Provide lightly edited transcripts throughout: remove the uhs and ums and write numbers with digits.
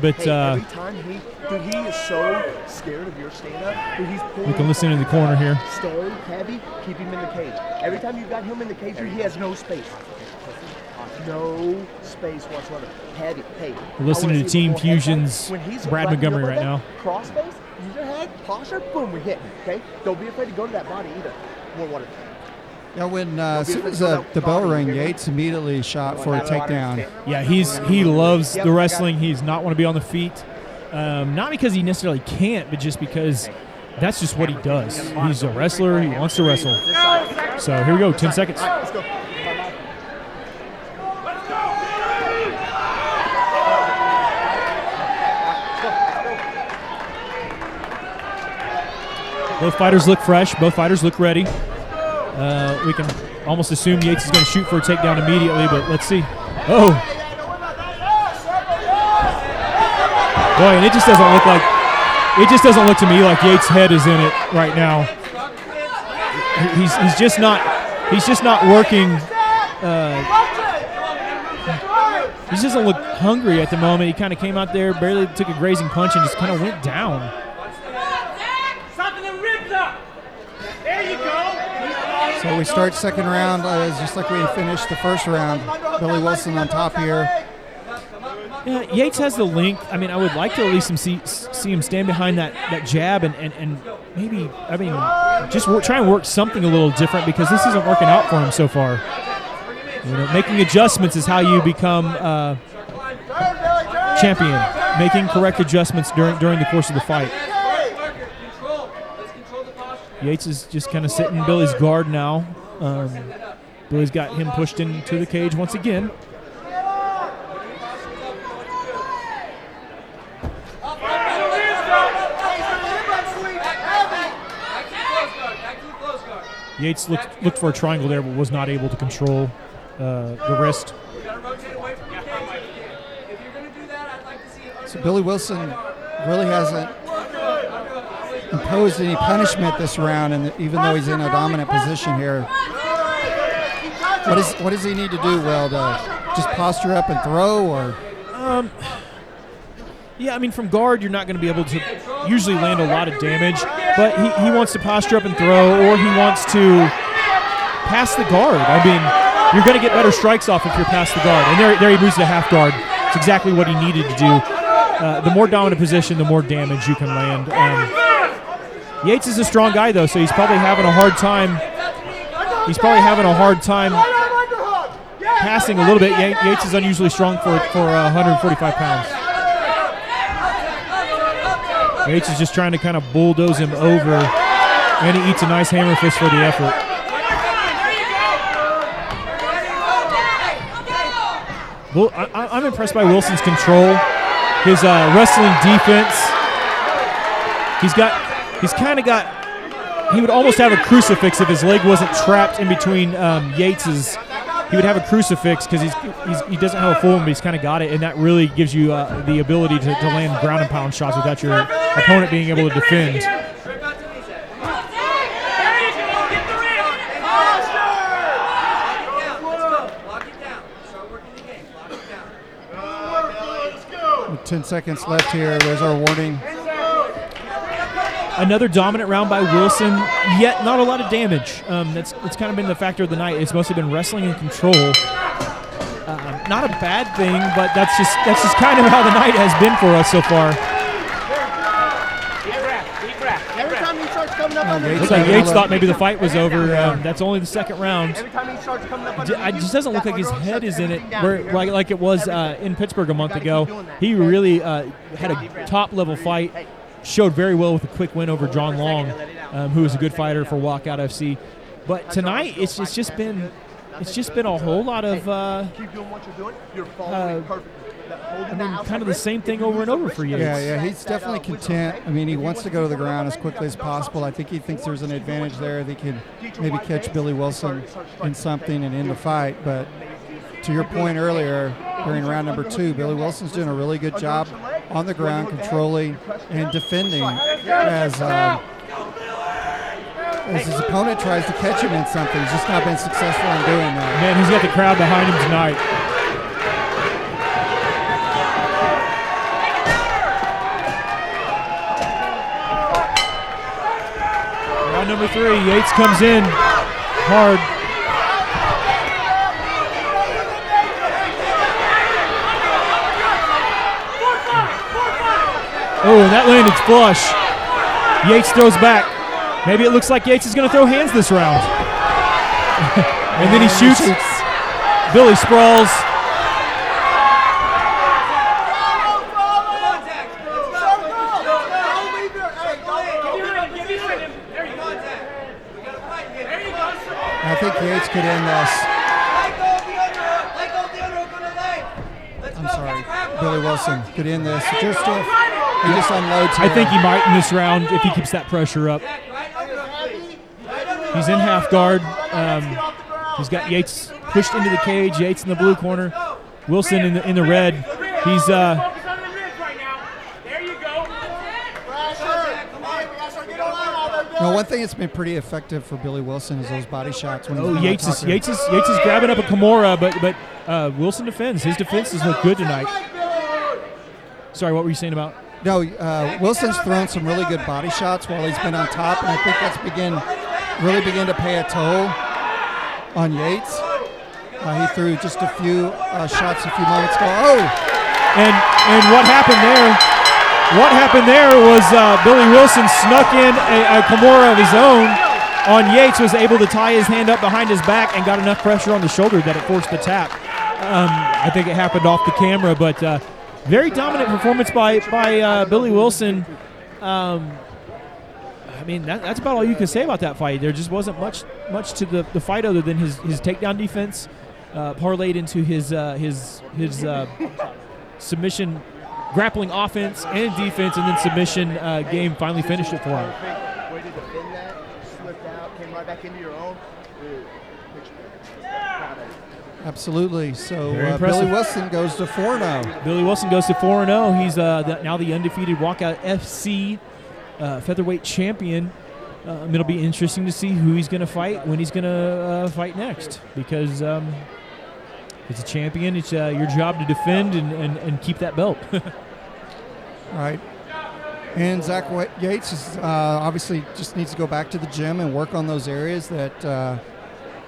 But every time he is so scared of your stand-up. He's pulling. We can listen in the corner here. Stay heavy, keep him in the cage. Every time you've got him in the cage, he has no space. No space whatsoever. Heavy. Hey, we're listening to Team Fusion's Brad Montgomery right now. Cross face, use your head, posture, boom, we hit. Okay? Don't be afraid to go to that body either. More water. Yeah, when as soon as the bell rang, Yates immediately shot for a takedown. Yeah, he loves the wrestling. He's not want to be on the feet. Not because he necessarily can't, but just because that's just what he does. He's a wrestler. He wants to wrestle. So here we go, 10 seconds. Let's go. Both fighters look fresh. Both fighters look ready. We can almost assume Yates is going to shoot for a takedown immediately, but let's see. Oh. Boy, and it just doesn't look to me like Yates' head is in it right now. He's just not working. He just doesn't look hungry at the moment. He kind of came out there, barely took a grazing punch, and just kind of went down. So we start second round just like we finished the first round. Billy Wilson on top here. Yeah, Yates has the length. I mean, I would like to at least see him stand behind that jab and maybe, I mean, just try and work something a little different because this isn't working out for him so far. You know, making adjustments is how you become champion. Making correct adjustments during the course of the fight. Yates is just kind of sitting Billy's guard now. Billy's got him pushed into the cage once again. Yates looked for a triangle there, but was not able to control the wrist. So Billy Wilson really hasn't imposed any punishment this round, and even though he's in a dominant position here. What does he need to do, Will, to just posture up and throw, or? Yeah, I mean, from guard, you're not going to be able to usually land a lot of damage, but he wants to posture up and throw, or he wants to pass the guard. I mean, you're going to get better strikes off if you're past the guard, and there he moves to half guard. It's exactly what he needed to do. The more dominant position, the more damage you can land. Yates is a strong guy, though, so he's probably having a hard time. Passing a little bit. Yates is unusually strong for 145 pounds. Yates is just trying to kind of bulldoze him over, and he eats a nice hammer fist for the effort. Well, I'm impressed by Wilson's control, his wrestling defense. He would almost have a crucifix if his leg wasn't trapped in between Yates's. He would have a crucifix because he doesn't have a full one, but he's kind of got it, and that really gives you the ability to land ground and pound shots without your opponent being able to defend. With 10 seconds left here. There's our warning. Another dominant round by Wilson, yet not a lot of damage. That's kind of been the factor of the night. It's mostly been wrestling and control. Not a bad thing, but that's just kind of how the night has been for us so far. Every time he starts coming up on the Looks like Yates thought maybe the fight was over. That's only the second round. Every time he starts coming up It just doesn't look like his head is in it, like it was in Pittsburgh a month ago. He really had a top-level fight. Showed very well with a quick win over John Long, who is a good fighter for Walkout FC. But tonight, it's just been a whole lot of kind of the same thing over and over for Yates. Yeah, he's definitely content. I mean, he wants to go to the ground as quickly as possible. I think he thinks there's an advantage there. They could maybe catch Billy Wilson in something and end the fight. But to your point earlier, during round number 2, Billy Wilson's doing a really good job on the ground, controlling and defending as his opponent tries to catch him in something. He's just not been successful in doing that. Man, he's got the crowd behind him tonight. number 3. Yates comes in hard. Oh, and that landed flush. Yates throws back. Maybe it looks like Yates is going to throw hands this round. And then he shoots. Billy sprawls. I think Yates could end this. I'm sorry. Billy Wilson could end this. He just unloads here. I think he might in this round if he keeps that pressure up. He's in half guard. He's got Yates pushed into the cage. Yates in the blue corner. Wilson in the red. He's one thing that's been pretty effective for Billy Wilson is those body shots. When Yates is grabbing up a Kimura, but Wilson defends. His defenses look good tonight. Sorry, what were you saying about? No, Wilson's thrown some really good body shots while he's been on top, and I think that's really begin to pay a toll on Yates. He threw just a few shots a few moments ago. Oh! And what happened there? What happened there was Billy Wilson snuck in a Kimura of his own on Yates, was able to tie his hand up behind his back and got enough pressure on the shoulder that it forced the tap. I think it happened off the camera, but very dominant performance by Billy Wilson. I mean, that's about all you can say about that fight. There just wasn't much to the fight other than his takedown defense parlayed into his submission, grappling offense and defense, and then submission game finally finished it for him. Way to defend that, slipped out, came right back into your own. Absolutely. So impressive. Billy Wilson goes to 4-0. Billy Wilson goes to 4-0. He's now the undefeated Walkout FC featherweight champion. It'll be interesting to see who he's going to fight, when he's going to fight next, because it's a champion. It's your job to defend and keep that belt. All right. And Zach Yates is, obviously just needs to go back to the gym and work on those areas that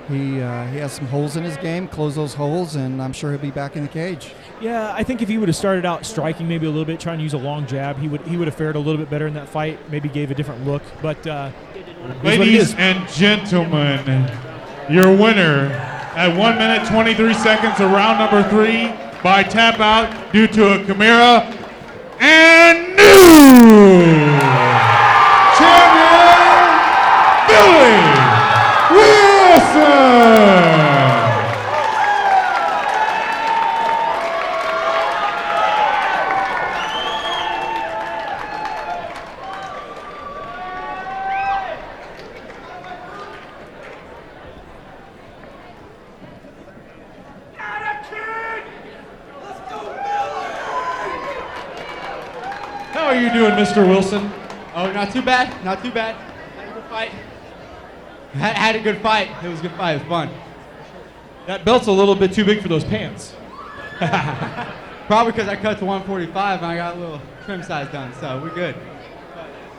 he has some holes in his game, close those holes, and I'm sure he'll be back in the cage. Yeah, I think if he would have started out striking maybe a little bit, trying to use a long jab, he would have fared a little bit better in that fight, maybe gave a different look. But ladies and gentlemen, your winner at 1 minute 23 seconds of round number 3 by tap out due to a Kimura, and new champion, Billy Wilson. How are you doing, Mr. Wilson? Oh, not too bad. Not too bad. Had a good fight. Had a good fight. It was a good fight. It was fun. That belt's a little bit too big for those pants. Probably because I cut to 145 and I got a little trim size done, so we're good.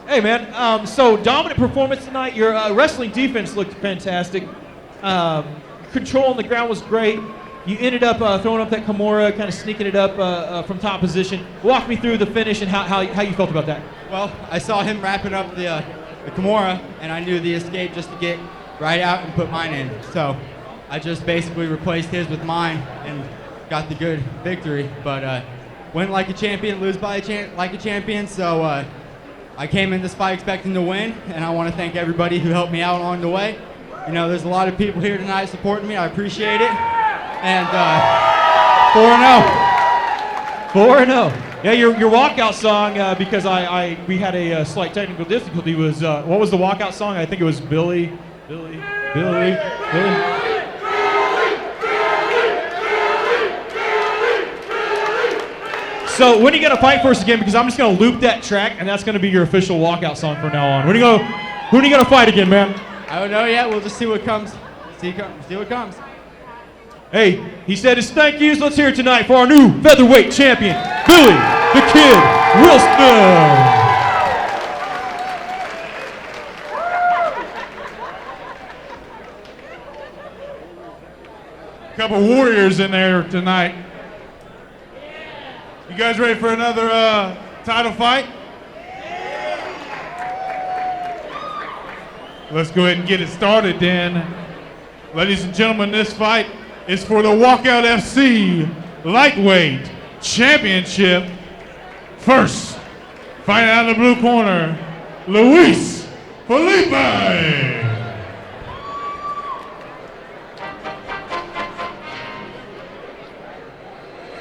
Hey, man, so dominant performance tonight. Your wrestling defense looked fantastic. Control on the ground was great. You ended up throwing up that Kimura, kind of sneaking it up from top position. Walk me through the finish and how you felt about that. Well, I saw him wrapping up the Kimura, and I knew the escape just to get right out and put mine in. So I just basically replaced his with mine and got the good victory. But win like a champion, lose by like a champion. So I came in this fight expecting to win, and I want to thank everybody who helped me out along the way. You know, there's a lot of people here tonight supporting me. I appreciate it. And 4-0. 4-0. Yeah, your walkout song, because we had a slight technical difficulty, was what was the walkout song? I think it was Billy. So when are you gonna fight for us again? Because I'm just gonna loop that track, and that's gonna be your official walkout song from now on. Who are you gonna fight again, man? I don't know yet. We'll just see what comes. See what comes. Hey, he said his thank yous. Let's hear it tonight for our new featherweight champion, Billy the Kid Wilson. couple warriors in there tonight. You guys ready for another title fight? Let's go ahead and get it started then. Ladies and gentlemen, this fight is for the Walkout FC Lightweight Championship. First, fighting out of the blue corner, Luis Felipe.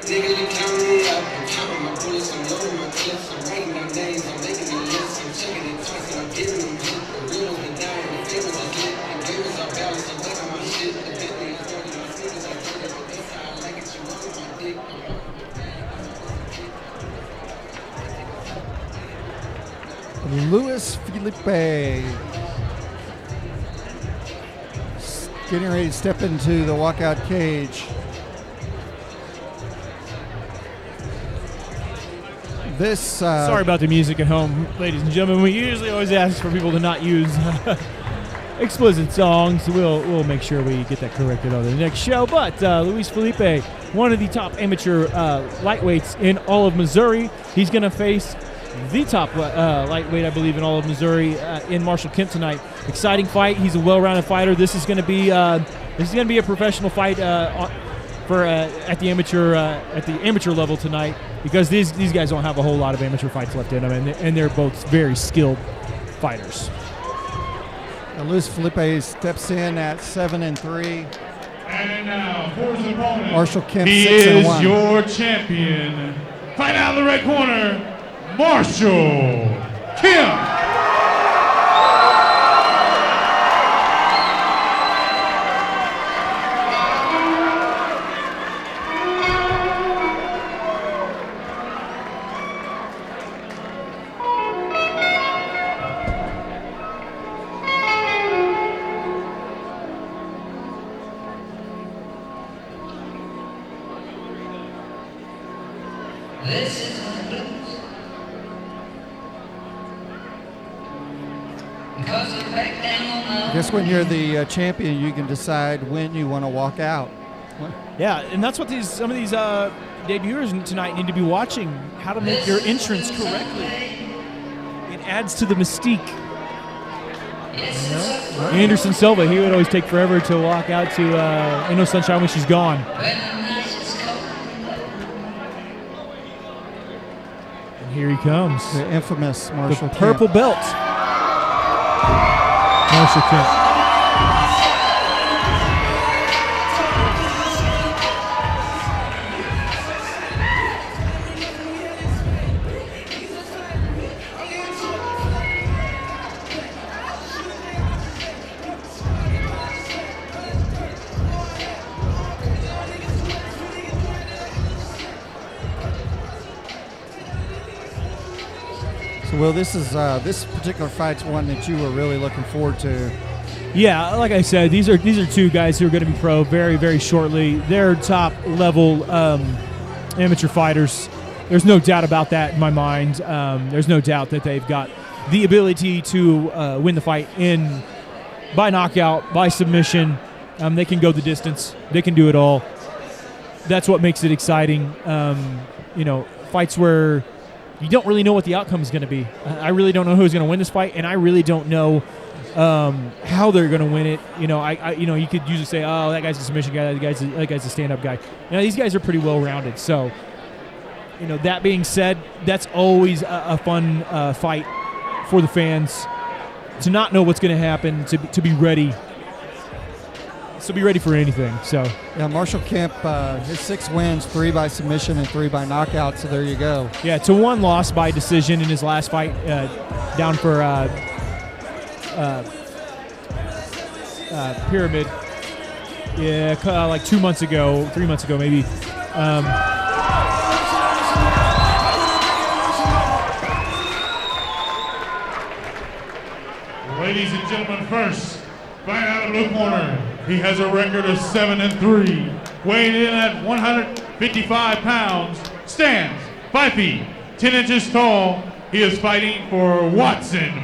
Digging and counting up, I'm counting my bullets, I'm loading my clips, I'm writing my names, I'm making the list, I'm checking it twice, and I'm giving them hit. The real ones been dying, the favors are lit, and givers are balanced, I'm making my shit. The Bentley is working, my sneakers are dirty, but this how I like it, you want my dick. Luis Felipe getting ready to step into the walkout cage. This Sorry about the music at home, ladies and gentlemen. We usually always ask for people to not use explicit songs. We'll make sure we get that corrected on the next show. But Luis Felipe, one of the top amateur lightweights in all of Missouri, he's going to face the top lightweight, I believe, in all of Missouri in Marshall Kemp tonight. Exciting fight. He's a well-rounded fighter. This is going to be a professional fight at the amateur level tonight, because these guys don't have a whole lot of amateur fights left in them, and they're both very skilled fighters. Luis Felipe steps in at 7-3. And now for his opponent, Marshall Kemp, he 6-1. is your champion. Fight out of the red corner, Marshall Kemp. This is the blues. Because I'm back down on my I guess when you're the champion, you can decide when you want to walk out. Yeah, and that's what some of these debuters tonight need to be watching, how to make your entrance correctly. It adds to the mystique. You know? Anderson Silva, he would always take forever to walk out to Ain't No Sunshine When She's Gone. And here he comes. The infamous Marshall The purple Kemp. belt. Marshall Kemp. Well, this particular fight's one that you were really looking forward to. Yeah, like I said, these are two guys who are going to be pro very, very shortly. They're top level amateur fighters. There's no doubt about that in my mind. There's no doubt that they've got the ability to win the fight by knockout, by submission. They can go the distance. They can do it all. That's what makes it exciting. Fights where you don't really know what the outcome is going to be. I really don't know who's going to win this fight, and I really don't know how they're going to win it. You could usually say, "Oh, that guy's a submission guy. That guy's a stand-up guy." These guys are pretty well-rounded. So, that being said, that's always a fun fight for the fans to not know what's going to happen, to be ready. So be ready for anything. So yeah, Marshall Kemp, his 6 wins, 3 by submission and 3 by knockout. So there you go. Yeah, to 1 loss by decision in his last fight, down for Pyramid. Yeah, like 2 months ago, 3 months ago maybe. Ladies and gentlemen, first, fight out of the blue corner. He has a record of 7-3. Weighing in at 155 pounds, stands 5 feet 10 inches tall. He is fighting for Watson.